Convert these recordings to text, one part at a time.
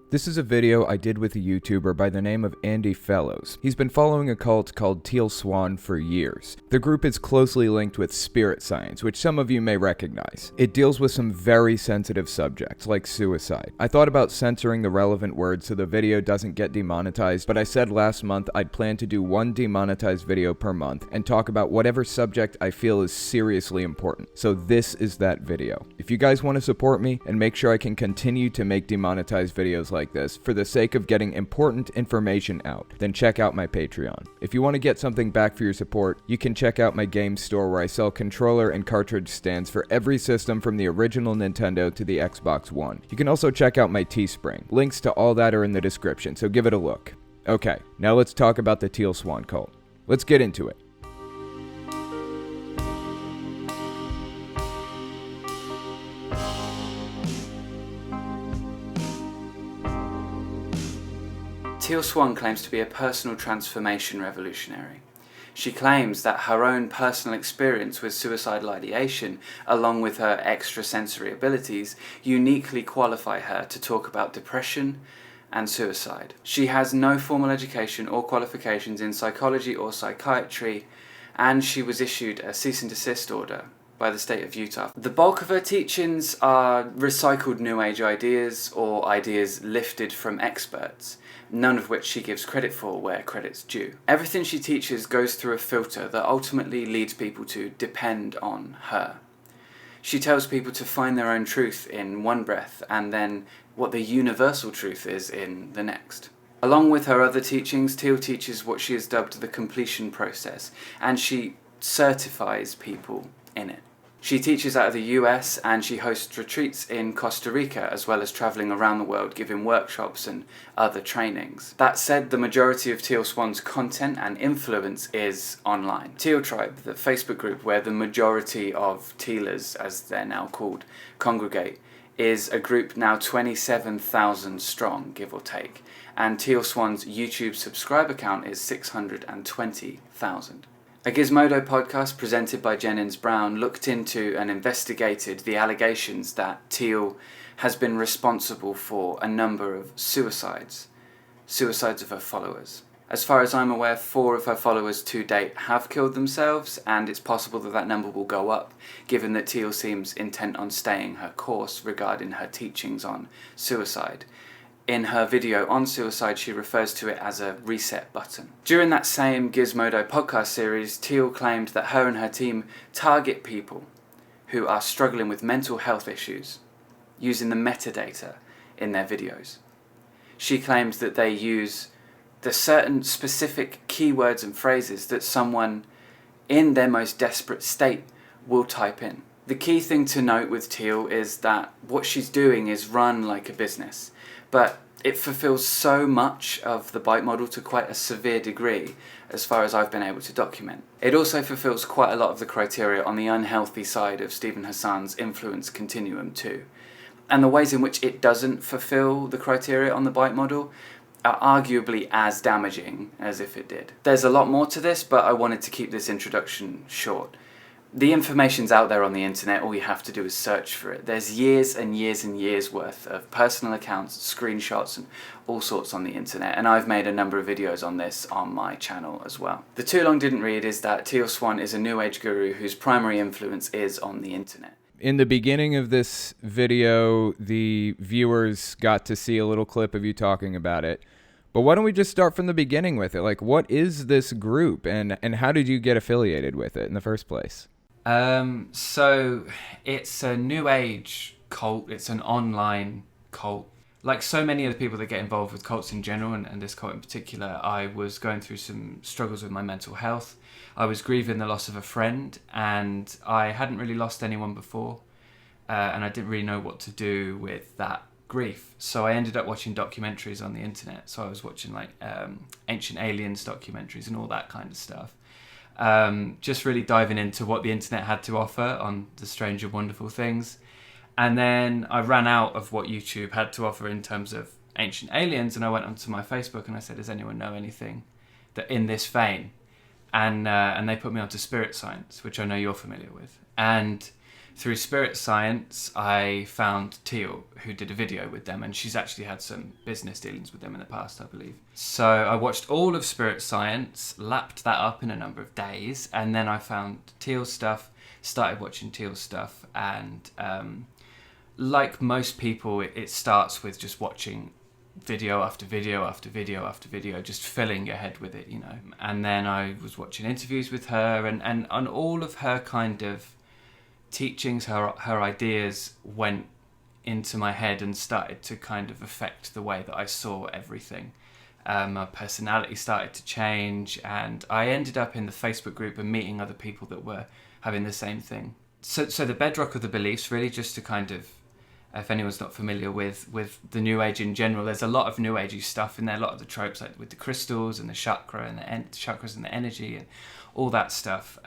This is a video I did with a YouTuber by the name of Andey. He's been following a cult called Teal Swan for years. The group is closely linked with spirit science, which some of you may recognize. It deals with some very sensitive subjects, like suicide. I thought about censoring the relevant words so the video doesn't get demonetized, but I said last month I'd plan to do one demonetized video per month and talk about whatever subject I feel is seriously important. So this is that video. If you guys want to support me and make sure I can continue to make demonetized videos like this for the sake of getting important information out, then check out my Patreon. If you want to get something back for your support, you can check out my game store where I sell controller and cartridge stands for every system from the original Nintendo to the Xbox One. You can also check out my Teespring. Links to all that are in the description, so give it a look. Okay, now let's talk about the Teal Swan cult. Let's get into it. Teal Swan claims to be a personal transformation revolutionary. She claims that her own personal experience with suicidal ideation, along with her extrasensory abilities, uniquely qualify her to talk about depression and suicide. She has no formal education or qualifications in psychology or psychiatry, and she was issued a cease and desist order by the state of Utah. The bulk of her teachings are recycled New Age ideas or ideas lifted from experts, none of which she gives credit for where credit's due. Everything she teaches goes through a filter that ultimately leads people to depend on her. She tells people to find their own truth in one breath and then what the universal truth is in the next. Along with her other teachings, Teal teaches what she has dubbed the completion process, and she certifies people in it. She teaches out of the US and she hosts retreats in Costa Rica, as well as travelling around the world giving workshops and other trainings. That said, the majority of Teal Swan's content and influence is online. Teal Tribe, the Facebook group where the majority of Tealers, as they're now called, congregate, is a group now 27,000 strong, give or take, and Teal Swan's YouTube subscriber count is 620,000. A Gizmodo podcast presented by Jennings Brown looked into and investigated the allegations that Teal has been responsible for a number of suicides of her followers. As far as I'm aware, 4 of her followers to date have killed themselves, and it's possible that that number will go up, given that Teal seems intent on staying her course regarding her teachings on suicide. In her video on suicide, she refers to it as a reset button. During that same Gizmodo podcast series, Teal claimed that her and her team target people who are struggling with mental health issues using the metadata in their videos. She claims that they use the certain specific keywords and phrases that someone in their most desperate state will type in. The key thing to note with Teal is that what she's doing is run like a business, but it fulfills so much of the bite model to quite a severe degree, as far as I've been able to document. It also fulfills quite a lot of the criteria on the unhealthy side of Stephen Hassan's influence continuum too. And the ways in which it doesn't fulfill the criteria on the bite model are arguably as damaging as if it did. There's a lot more to this, but I wanted to keep this introduction short. The information's out there on the internet, all you have to do is search for it. There's years and years and years worth of personal accounts, screenshots and all sorts on the internet, and I've made a number of videos on this on my channel as well. The too long didn't read is that Teal Swan is a New Age guru whose primary influence is on the internet. In the beginning of this video, the viewers got to see a little clip of you talking about it. But why don't we just start from the beginning with it? Like, what is this group and how did you get affiliated with it in the first place? So it's a New Age cult. It's an online cult. Like so many of the people that get involved with cults in general, and this cult in particular, I was going through some struggles with my mental health. I was grieving the loss of a friend, and I hadn't really lost anyone before, and I didn't really know what to do with that grief. So I ended up watching documentaries on the internet. So I was watching like Ancient Aliens documentaries and all that kind of stuff. Just really diving into what the internet had to offer on the strange and wonderful things. And then I ran out of what YouTube had to offer in terms of Ancient Aliens, and I went onto my Facebook and I said, does anyone know anything that in this vein? And they put me onto spirit science, which I know you're familiar with. And through Spirit Science, I found Teal, who did a video with them, and she's actually had some business dealings with them in the past, I believe. So I watched all of Spirit Science, lapped that up in a number of days, and then I found Teal's stuff, started watching Teal's stuff, and like most people, it starts with just watching video after video after video after video, just filling your head with it, you know. And then I was watching interviews with her, and all of her kind of teachings, her ideas went into my head and started to kind of affect the way that I saw everything. My personality started to change, and I ended up in the Facebook group and meeting other people that were having the same thing. So the bedrock of the beliefs, really, just to kind of, if anyone's not familiar with the New Age in general, there's a lot of New Agey stuff in there, a lot of the tropes, like with the crystals and the chakra and the chakras and the energy and all that stuff.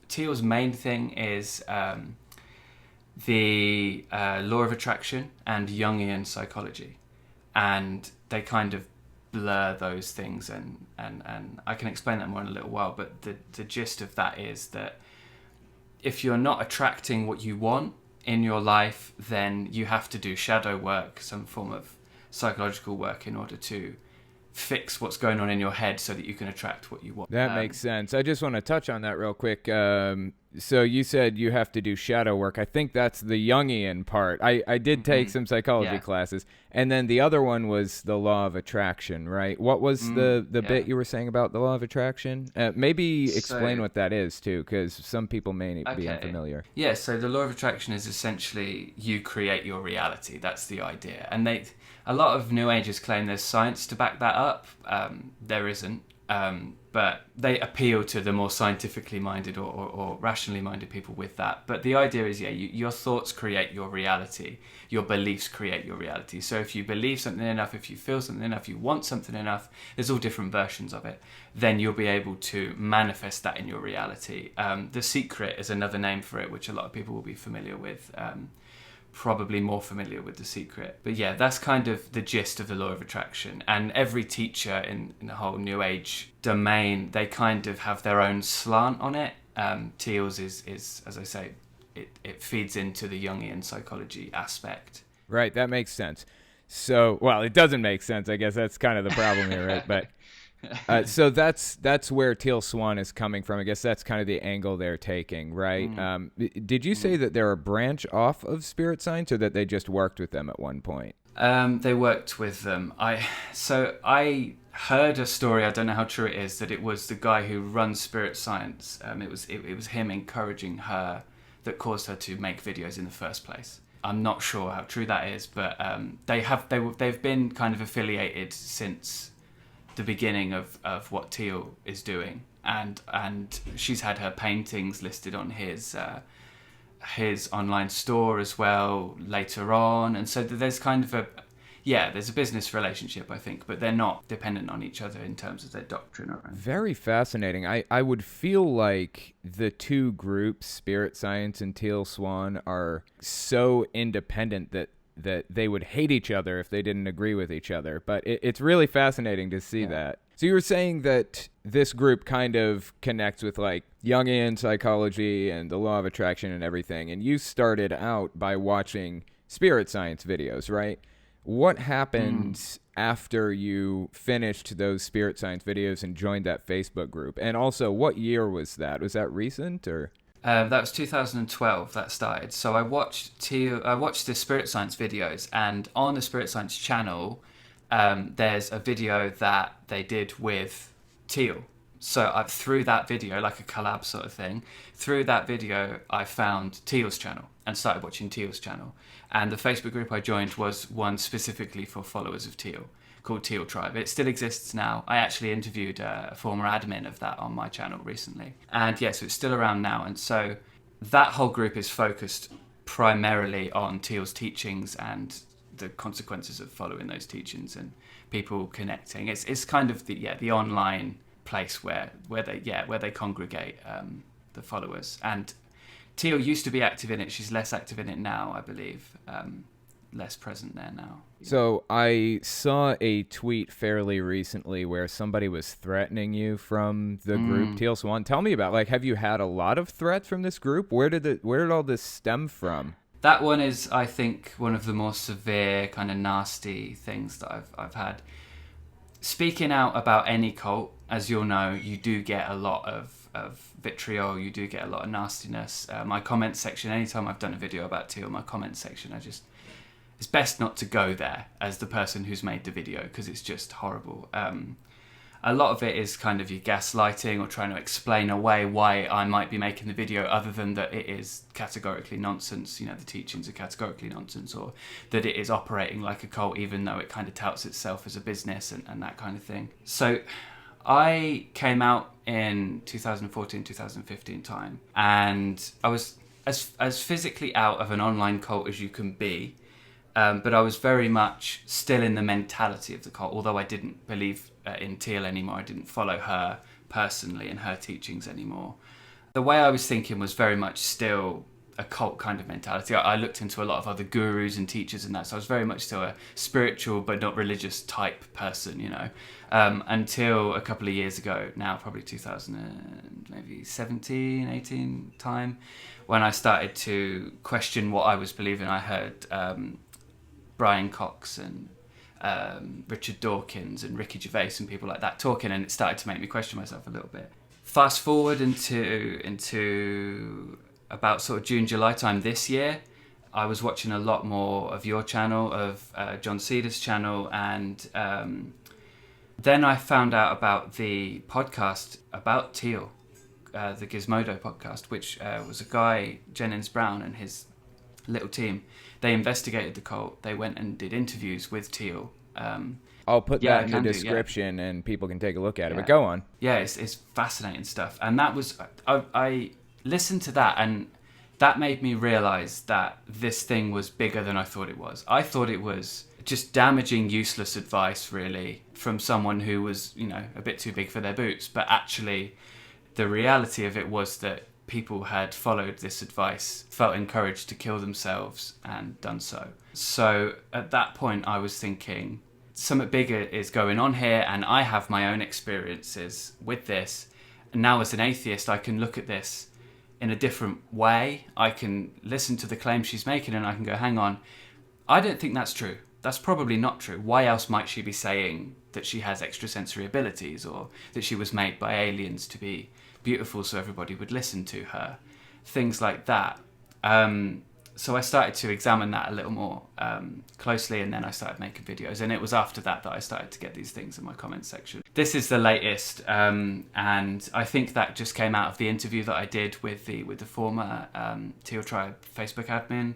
Teal's main thing is the law of attraction and Jungian psychology, and they kind of blur those things, and I can explain that more in a little while, but the gist of that is that if you're not attracting what you want in your life, then you have to do shadow work, some form of psychological work, in order to fix what's going on in your head so that you can attract what you want. That makes sense. I just want to touch on that real quick. So you said you have to do shadow work. I think that's the Jungian part. I did take some psychology classes. And then the other one was the law of attraction, right? What was the bit you were saying about the law of attraction? Maybe explain what that is too, because some people may be unfamiliar. Yeah, so the law of attraction is essentially you create your reality. That's the idea. And a lot of New Agers claim there's science to back that up. There isn't. But they appeal to the more scientifically minded or rationally minded people with that. But the idea is, your thoughts create your reality. Your beliefs create your reality. So if you believe something enough, if you feel something enough, you want something enough, there's all different versions of it, then you'll be able to manifest that in your reality. The Secret is another name for it, which a lot of people will be familiar with. Probably more familiar with The Secret. But yeah, that's kind of the gist of the law of attraction. And every teacher in the whole New Age domain, they kind of have their own slant on it. Teal's is, as I say, it feeds into the Jungian psychology aspect. Right, that makes sense. So, well, it doesn't make sense. I guess that's kind of the problem here, right? But so that's where Teal Swan is coming from. I guess that's kind of the angle they're taking, right? Did you say that they're a branch off of Spirit Science, or that they just worked with them at one point? They worked with them. I heard a story, I don't know how true it is, that it was the guy who runs Spirit Science. It was him encouraging her that caused her to make videos in the first place. I'm not sure how true that is, but they've been kind of affiliated since the beginning of what Teal is doing, and she's had her paintings listed on his online store as well later on, and so there's kind of there's a business relationship, I think, but they're not dependent on each other in terms of their doctrine or anything. Very fascinating. I would feel like the two groups, Spirit Science and Teal Swan, are so independent that they would hate each other if they didn't agree with each other. But it's really fascinating to see that. So you were saying that this group kind of connects with like Jungian psychology and the law of attraction and everything. And you started out by watching Spirit Science videos, right? What happened after you finished those Spirit Science videos and joined that Facebook group? And also, what year was that? Was that recent or? That was 2012 that started. So I watched the Spirit Science videos, and on the Spirit Science channel, there's a video that they did with Teal. So through that video, like a collab sort of thing, through that video, I found Teal's channel and started watching Teal's channel. And the Facebook group I joined was one specifically for followers of Teal, called Teal Tribe. It still exists now. I actually interviewed a former admin of that on my channel recently. And so it's still around now. And so that whole group is focused primarily on Teal's teachings and the consequences of following those teachings and people connecting. It's kind of the online place where they congregate the followers. And Teal used to be active in it. She's less active in it now, I believe. less present there now. So I saw a tweet fairly recently where somebody was threatening you from the group Teal Swan. Tell me about, like, have you had a lot of threats from this group? Where did all this stem from? That one is, I think, one of the more severe kind of nasty things that I've had. Speaking out about any cult, as you'll know, you do get a lot of vitriol, you do get a lot of nastiness. My comment section, anytime I've done a video about Teal, my comment section, it's best not to go there as the person who's made the video, because it's just horrible. A lot of it is kind of you gaslighting or trying to explain away why I might be making the video, other than that it is categorically nonsense, the teachings are categorically nonsense, or that it is operating like a cult even though it kind of touts itself as a business and that kind of thing. So I came out in 2014, 2015 time, and I was as physically out of an online cult as you can be. But I was very much still in the mentality of the cult, although I didn't believe in Teal anymore. I didn't follow her personally and her teachings anymore. The way I was thinking was very much still a cult kind of mentality. I looked into a lot of other gurus and teachers and that, so I was very much still a spiritual but not religious type person, until a couple of years ago now, probably 2017, 18 time, when I started to question what I was believing. I heard Brian Cox and Richard Dawkins and Ricky Gervais and people like that talking, and it started to make me question myself a little bit. Fast forward into about sort of June, July time this year, I was watching a lot more of your channel, of John Cedar's channel, and then I found out about the podcast about Teal, the Gizmodo Podcast, which was a guy, Jennings Brown, and his little team. They investigated the cult. They went and did interviews with Teal. I'll put that in the description and people can take a look at it. But go on. Yeah, it's fascinating stuff. And that was, I listened to that, and that made me realize that this thing was bigger than I thought it was. I thought it was just damaging, useless advice, really, from someone who was, a bit too big for their boots. But actually, the reality of it was that people had followed this advice, felt encouraged to kill themselves, and done so. So at that point, I was thinking, something bigger is going on here, and I have my own experiences with this. And now as an atheist, I can look at this in a different way. I can listen to the claims she's making, and I can go, hang on, I don't think that's true. That's probably not true. Why else might she be saying that she has extrasensory abilities, or that she was made by aliens to be beautiful so everybody would listen to her? Things like that. So I started to examine that a little more closely, and then I started making videos, and it was after that I started to get these things in my comment section. This is the latest, and I think that just came out of the interview that I did with the former Teal Tribe Facebook admin,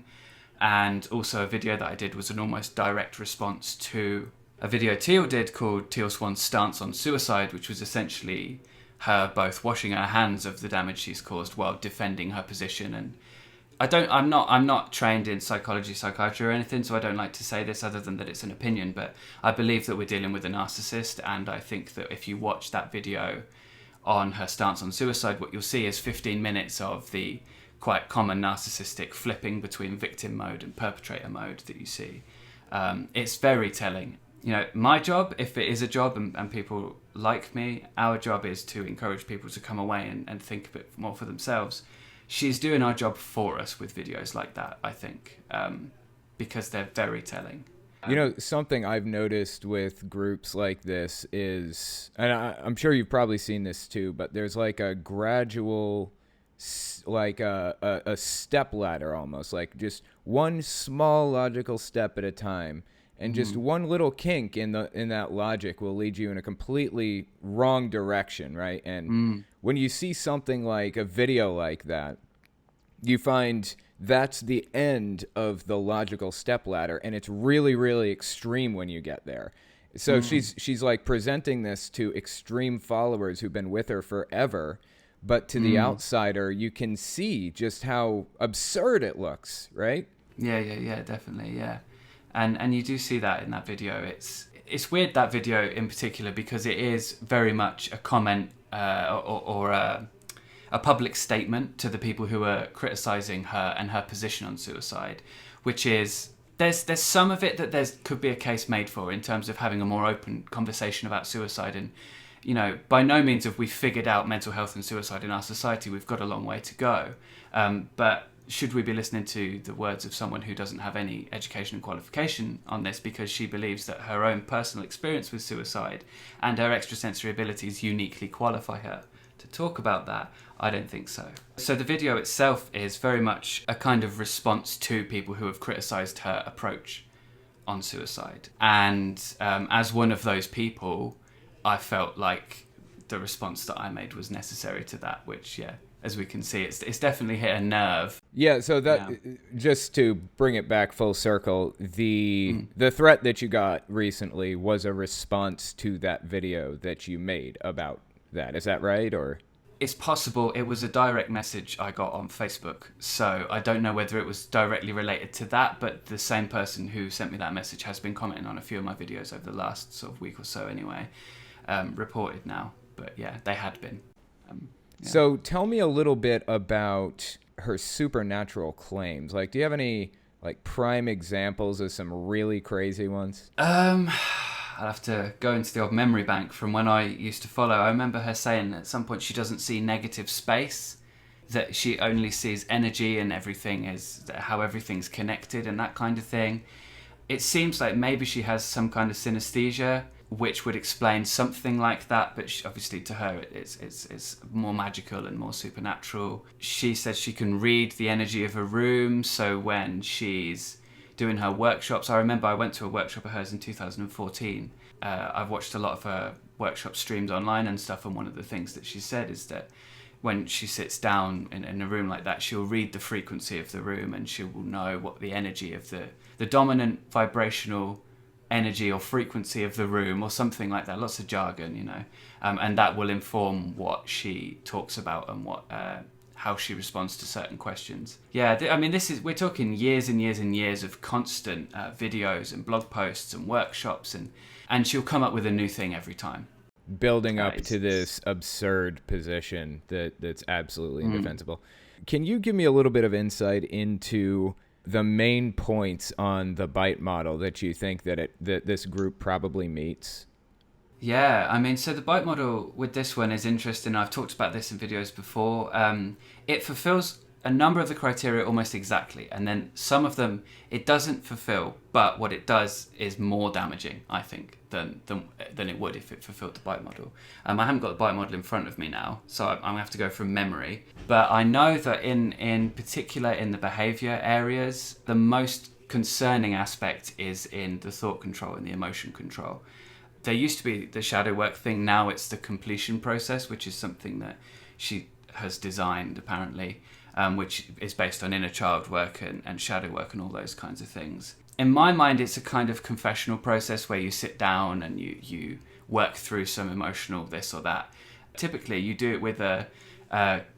and also a video that I did was an almost direct response to a video Teal did called Teal Swan's Stance on Suicide, which was essentially her both washing her hands of the damage she's caused while defending her position. And I'm not trained in psychiatry or anything, so I don't like to say this other than that it's an opinion, but I believe that we're dealing with a narcissist, and I think that if you watch that video on her stance on suicide, what you'll see is 15 minutes of the quite common narcissistic flipping between victim mode and perpetrator mode that you see. It's very telling. My job, if it is a job and people like me, our job is to encourage people to come away and think a bit more for themselves. She's doing our job for us with videos like that, I think, because they're very telling. Something I've noticed with groups like this is, and I'm sure you've probably seen this too, but there's like a gradual, like a step ladder almost, like just one small logical step at a time. And just one little kink in that logic will lead you in a completely wrong direction, right? And when you see something like a video like that, you find that's the end of the logical stepladder, and it's really, really extreme when you get there. So she's like presenting this to extreme followers who've been with her forever, but to the outsider, you can see just how absurd it looks, right? Yeah, definitely, yeah. And you do see that in that video. It's weird, that video in particular, because it is very much a comment or a public statement to the people who are criticizing her and her position on suicide, which is there's some of it that could be a case made for in terms of having a more open conversation about suicide. And, you know, by no means have we figured out mental health and suicide in our society. We've got a long way to go. But should we be listening to the words of someone who doesn't have any education and qualification on this because she believes that her own personal experience with suicide and her extrasensory abilities uniquely qualify her to talk about that? I don't think so. So the video itself is very much a kind of response to people who have criticised her approach on suicide. And as one of those people, I felt like the response that I made was necessary to that, which, yeah, as we can see, it's definitely hit a nerve. Yeah, so that just to bring it back full circle, the threat that you got recently was a response to that video that you made about that. Is that right? Or it's possible it was a direct message I got on Facebook, so I don't know whether it was directly related to that, but the same person who sent me that message has been commenting on a few of my videos over the last sort of week or so anyway, reported now, but yeah, they had been. Yeah. So tell me a little bit about her supernatural claims. Like, do you have any like prime examples of some really crazy ones? I'll have to go into the old memory bank from when I used to follow. I remember her saying at some point she doesn't see negative space, that she only sees energy and everything is how everything's connected and that kind of thing. It seems like maybe she has some kind of synesthesia, which would explain something like that, but obviously to her it's more magical and more supernatural. She says she can read the energy of a room, so when she's doing her workshops, I remember I went to a workshop of hers in 2014. I've watched a lot of her workshop streams online and stuff, and one of the things that she said is that when she sits down in a room like that, she'll read the frequency of the room and she will know what the energy of the dominant vibrational energy or frequency of the room or something like that. Lots of jargon, you know, and that will inform what she talks about and what how she responds to certain questions. Yeah, I mean, we're talking years and years and years of constant videos and blog posts and workshops, and she'll come up with a new thing every time, building up to this absurd position that's absolutely indefensible. Can you give me a little bit of insight into the main points on the bite model that you think that this group probably meets? Yeah, I mean, so the bite model with this one is interesting. I've talked about this in videos before. It fulfills a number of the criteria almost exactly, and then some of them it doesn't fulfill, but what it does is more damaging, I think, than it would if it fulfilled the bite model. I haven't got the bite model in front of me now, so I'm going to have to go from memory. But I know that in particular in the behavior areas, the most concerning aspect is in the thought control and the emotion control. There used to be the shadow work thing, now it's the completion process, which is something that she has designed apparently, which is based on inner child work and shadow work and all those kinds of things. In my mind, it's a kind of confessional process where you sit down and you work through some emotional this or that. Typically, you do it with a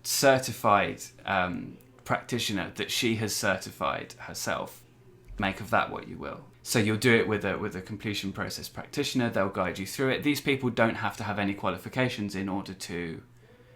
certified practitioner that she has certified herself. Make of that what you will. So you'll do it with a completion process practitioner. They'll guide you through it. These people don't have to have any qualifications in order to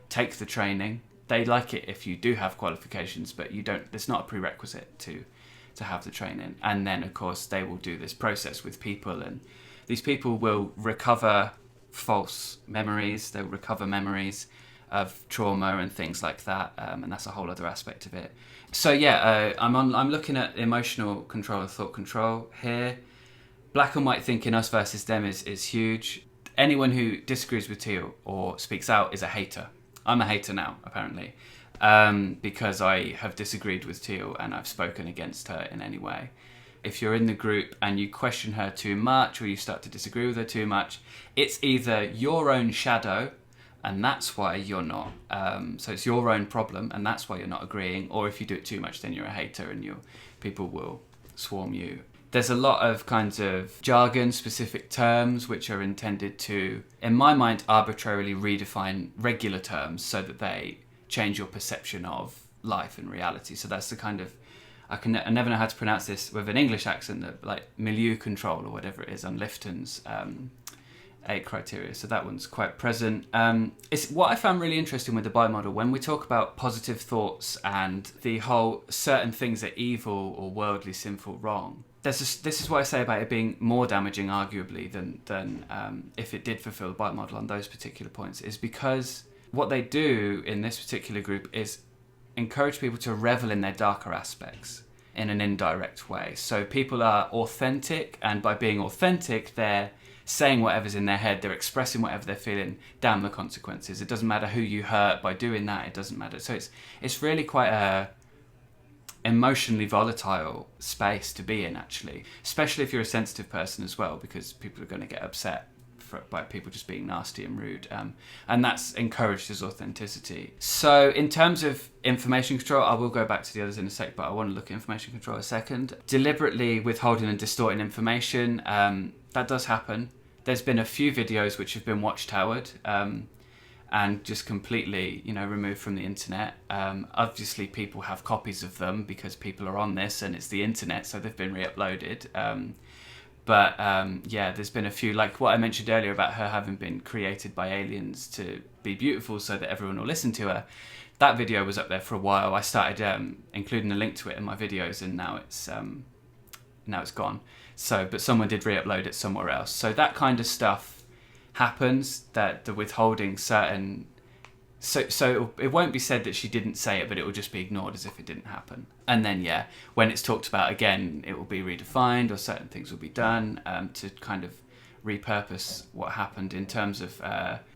take the training. They like it if you do have qualifications, but you don't. It's not a prerequisite to have the training. And then, of course, they will do this process with people, and these people will recover false memories. They'll recover memories of trauma and things like that, and that's a whole other aspect of it. So yeah, I'm looking at emotional control and thought control here. Black and white thinking, us versus them, is huge. Anyone who disagrees with Teal or speaks out is a hater. I'm a hater now, apparently, because I have disagreed with Teal and I've spoken against her in any way. If you're in the group and you question her too much or you start to disagree with her too much, it's either your own shadow and that's why you're not. So it's your own problem and that's why you're not agreeing. Or if you do it too much, then you're a hater and people will swarm you. There's a lot of kinds of jargon, specific terms, which are intended to, in my mind, arbitrarily redefine regular terms so that they change your perception of life and reality. So that's the kind of, I never know how to pronounce this with an English accent, like milieu control or whatever it is on Lifton's 8 criteria. So that one's quite present. It's what I found really interesting with the bite model, when we talk about positive thoughts and the whole certain things are evil or worldly, sinful, wrong, this is what I say about it being more damaging, arguably, than if it did fulfill the bite model on those particular points, is because what they do in this particular group is encourage people to revel in their darker aspects in an indirect way. So people are authentic, and by being authentic, they're saying whatever's in their head, they're expressing whatever they're feeling. Damn the consequences. It doesn't matter who you hurt by doing that. It doesn't matter. So it's really quite a emotionally volatile space to be in, actually, especially if you're a sensitive person as well, because people are going to get upset by people just being nasty and rude, and that's encouraged as authenticity. So in terms of information control, I will go back to the others in a sec, but I want to look at information control a second. Deliberately withholding and distorting information, that does happen. There's been a few videos which have been watchtowered and just completely, removed from the internet. Obviously, people have copies of them because people are on this and it's the internet, so they've been re-uploaded. But there's been a few, like what I mentioned earlier about her having been created by aliens to be beautiful so that everyone will listen to her. That video was up there for a while. I started including a link to it in my videos, and now it's gone. But someone did re-upload it somewhere else. So that kind of stuff happens, that the withholding certain... So it won't be said that she didn't say it, but it will just be ignored as if it didn't happen. And then, when it's talked about again, it will be redefined, or certain things will be done to kind of repurpose what happened in terms of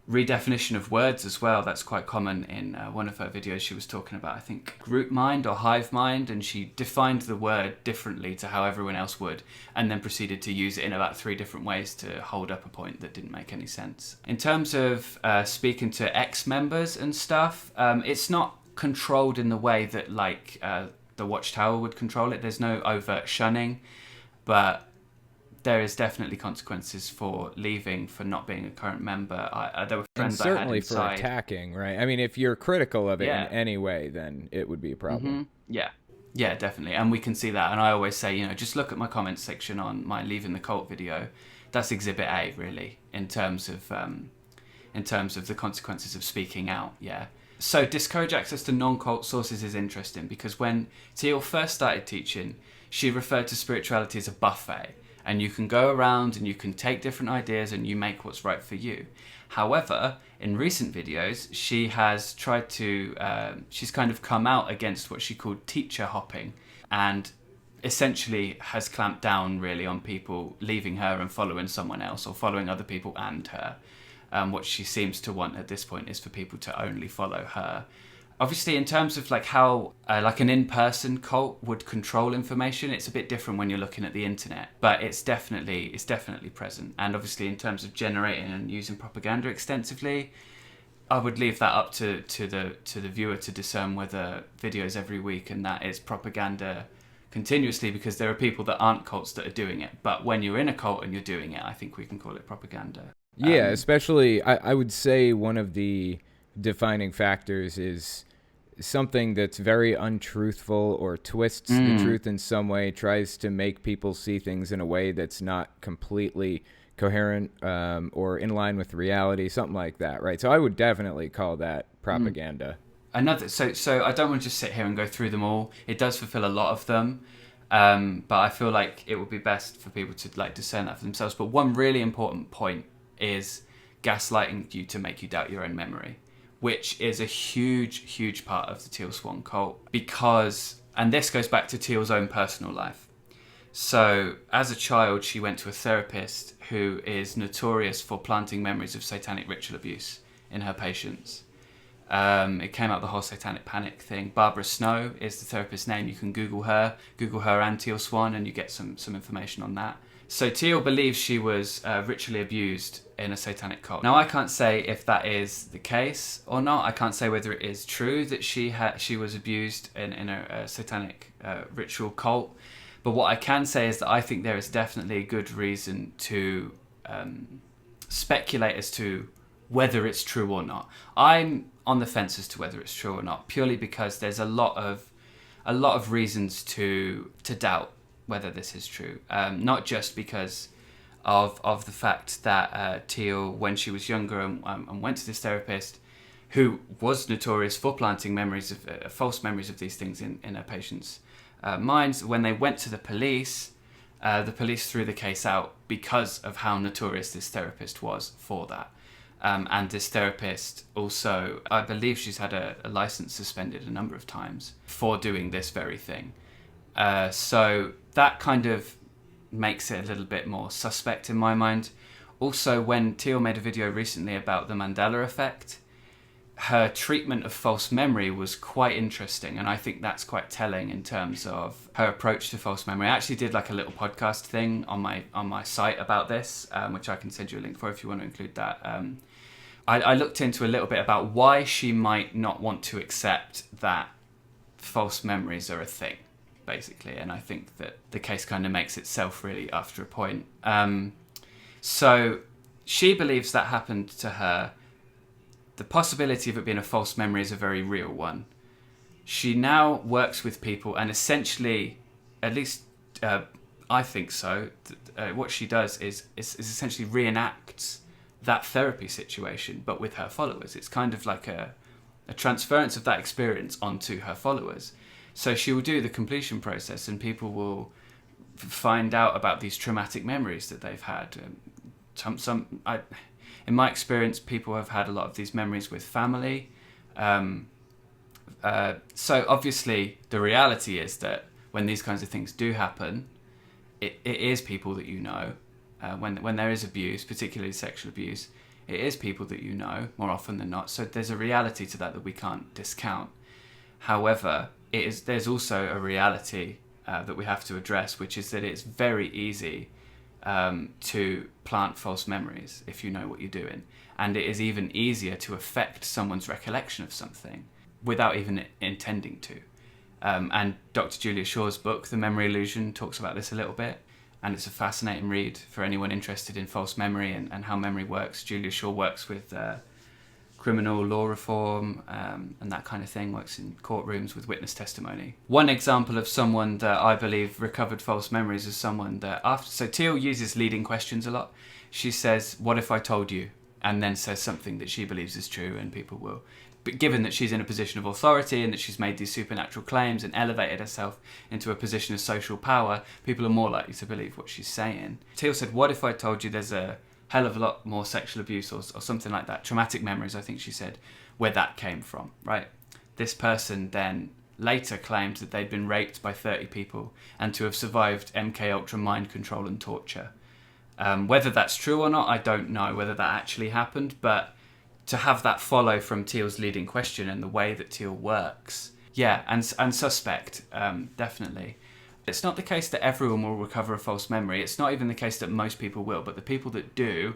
redefinition of words as well. That's quite common in one of her videos. She was talking about, I think, group mind or hive mind, and she defined the word differently to how everyone else would, and then proceeded to use it in about 3 different ways to hold up a point that didn't make any sense. In terms of speaking to ex-members and stuff, it's not controlled in the way that the Watchtower would control it. There's no overt shunning, but there is definitely consequences for leaving, for not being a current member. There were friends and certainly I had inside. For attacking, right? I mean, if you're critical of it in any way, then it would be a problem. Mm-hmm. Yeah, definitely. And we can see that. And I always say, just look at my comments section on my Leaving the Cult video. That's Exhibit A, really, in terms of the consequences of speaking out. Yeah. So discourage access to non-cult sources is interesting, because when Teal first started teaching, she referred to spirituality as a buffet. And you can go around and you can take different ideas and you make what's right for you. However, in recent videos, she has tried to, she's kind of come out against what she called teacher hopping, and essentially has clamped down really on people leaving her and following someone else, or following other people and her. What she seems to want at this point is for people to only follow her. Obviously, in terms of how an in-person cult would control information, it's a bit different when you're looking at the internet, but it's definitely present. And obviously, in terms of generating and using propaganda extensively, I would leave that up to the viewer to discern whether videos every week and that is propaganda continuously, because there are people that aren't cults that are doing it. But when you're in a cult and you're doing it, I think we can call it propaganda. Yeah, especially, I would say one of the defining factors is something that's very untruthful or twists the truth in some way, tries to make people see things in a way that's not completely coherent or in line with reality, something like that, right? So I would definitely call that propaganda. So I don't want to just sit here and go through them all. It does fulfill a lot of them, but I feel like it would be best for people to discern that for themselves. But one really important point is gaslighting you to make you doubt your own memory, which is a huge part of the Teal Swan cult, because, and this goes back to Teal's own personal life. So as a child, she went to a therapist who is notorious for planting memories of satanic ritual abuse in her patients. It came out the whole satanic panic thing. Barbara Snow is the therapist's name. You can Google her and Teal Swan, and you get some information on that. So Teal believes she was ritually abused in a satanic cult. Now, I can't say if that is the case or not. I can't say whether it is true that she was abused in a satanic ritual cult. But what I can say is that I think there is definitely a good reason to speculate as to whether it's true or not. I'm on the fence as to whether it's true or not, purely because there's a lot of reasons to doubt whether this is true. Not just because of the fact that Teal, when she was younger and went to this therapist, who was notorious for planting memories of false memories of these things in her patients' minds, when they went to the police, The police threw the case out because of how notorious this therapist was for that. And this therapist also, I believe she's had a license suspended a number of times for doing this very thing. So that kind of makes it a little bit more suspect in my mind. Also, when Teal made a video recently about the Mandela effect, her treatment of false memory was quite interesting, and I think that's quite telling in terms of her approach to false memory. I actually did like a little podcast thing on my site about this, which I can send you a link for if you want to include that. I looked into a little bit about why she might not want to accept that false memories are a thing, basically, and I think that the case kind of makes itself really after a point. So she believes that happened to her. The possibility of it being a false memory is a very real one. She now works with people and essentially, at least I think so, what she does is essentially reenacts that therapy situation, but with her followers. It's kind of like a transference of that experience onto her followers. So she will do the completion process and people will find out about these traumatic memories that they've had. In my experience, people have had a lot of these memories with family. So obviously the reality is that when these kinds of things do happen, it is people that you know. When there is abuse, particularly sexual abuse, it is people that you know more often than not. So there's a reality to that we can't discount. However, there's also a reality that we have to address, which is that it's very easy to plant false memories if you know what you're doing. And it is even easier to affect someone's recollection of something without even intending to. And Dr. Julia Shaw's book, The Memory Illusion, talks about this a little bit. And it's a fascinating read for anyone interested in false memory and how memory works. Julia Shaw works with criminal law reform and that kind of thing, works in courtrooms with witness testimony. One example of someone that I believe recovered false memories is someone that so Teal uses leading questions a lot. She says, "What if I told you?" and then says something that she believes is true, and people will. But given that she's in a position of authority and that she's made these supernatural claims and elevated herself into a position of social power, people are more likely to believe what she's saying. Teal said, "What if I told you there's a hell of a lot more sexual abuse or something like that, traumatic memories," I think she said, where that came from, right? This person then later claimed that they'd been raped by 30 people and to have survived MK Ultra mind control and torture. Whether that's true or not, I don't know whether that actually happened, but to have that follow from Teal's leading question and the way that Teal works, yeah, and suspect, definitely. It's not the case that everyone will recover a false memory. It's not even the case that most people will, but the people that do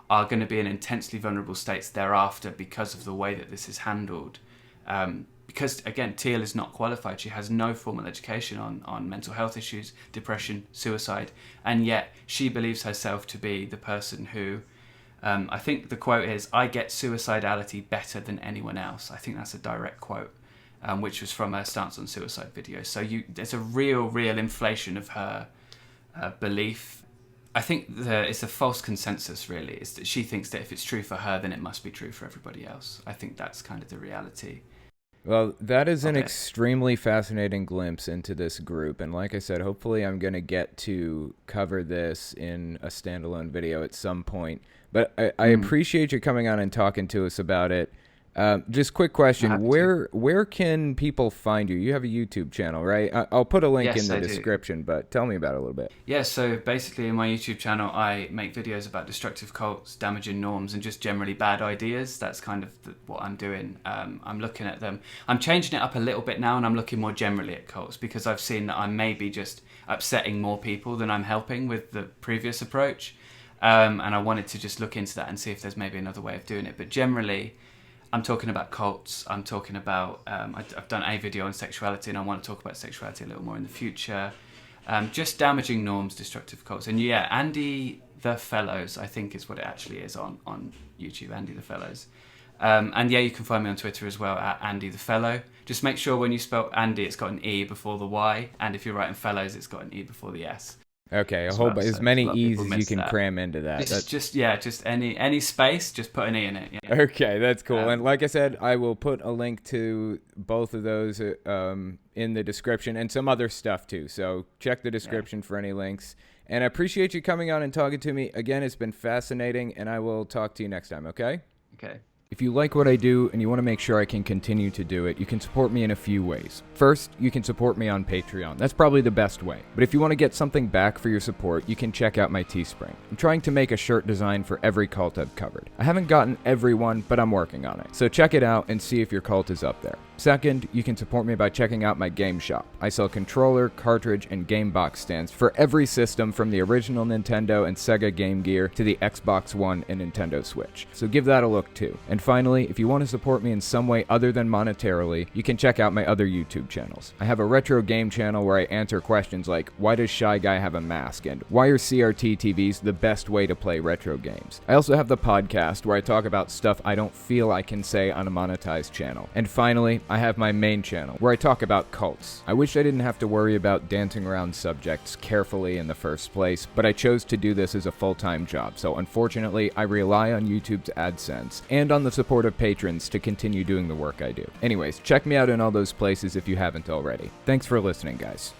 are going to be in intensely vulnerable states thereafter because of the way that this is handled. Because, again, Teal is not qualified. She has no formal education on mental health issues, depression, suicide, and yet she believes herself to be the person who, I think the quote is, "I get suicidality better than anyone else." I think that's a direct quote. Which was from her Stance on Suicide video. So there's a real inflation of her belief. I think it's a false consensus, really. Is that she thinks that if it's true for her, then it must be true for everybody else. I think that's kind of the reality. Well, that is an extremely fascinating glimpse into this group. And like I said, hopefully I'm going to get to cover this in a standalone video at some point. But I appreciate you coming on and talking to us about it. Just quick question, where can people find you? You have a YouTube channel, right? I'll put a link in the description, but tell me about it a little bit. Yeah, so basically in my YouTube channel, I make videos about destructive cults, damaging norms, and just generally bad ideas. That's kind of what I'm doing. I'm looking at them. I'm changing it up a little bit now, and I'm looking more generally at cults because I've seen that I'm maybe just upsetting more people than I'm helping with the previous approach. And I wanted to just look into that and see if there's maybe another way of doing it. But generally, I'm talking about cults. I'm talking about, I've done a video on sexuality, and I want to talk about sexuality a little more in the future. Just damaging norms, destructive cults. And yeah, Andey the Fellows, I think is what it actually is on YouTube, Andey the Fellows. And yeah, you can find me on Twitter as well, at Andey the Fellow. Just make sure when you spell Andey, it's got an E before the Y. And if you're writing Fellows, it's got an E before the S. Okay, as many E's as you can cram into that. Just any space, just put an E in it. Yeah. Okay, that's cool. And like I said, I will put a link to both of those in the description and some other stuff too. So check the description for any links. And I appreciate you coming on and talking to me. Again, it's been fascinating, and I will talk to you next time, okay? Okay. If you like what I do and you want to make sure I can continue to do it, you can support me in a few ways. First, you can support me on Patreon. That's probably the best way. But if you want to get something back for your support, you can check out my Teespring. I'm trying to make a shirt design for every cult I've covered. I haven't gotten every one, but I'm working on it. So check it out and see if your cult is up there. Second, you can support me by checking out my game shop. I sell controller, cartridge, and game box stands for every system from the original Nintendo and Sega Game Gear to the Xbox One and Nintendo Switch. So give that a look too. And finally, if you want to support me in some way other than monetarily, you can check out my other YouTube channels. I have a retro game channel where I answer questions like, why does Shy Guy have a mask? And why are CRT TVs the best way to play retro games? I also have the podcast where I talk about stuff I don't feel I can say on a monetized channel. And finally, I have my main channel where I talk about cults. I wish I didn't have to worry about dancing around subjects carefully in the first place, but I chose to do this as a full-time job, so unfortunately I rely on YouTube's AdSense and on the support of patrons to continue doing the work I do. Anyways, check me out in all those places if you haven't already. Thanks for listening, guys.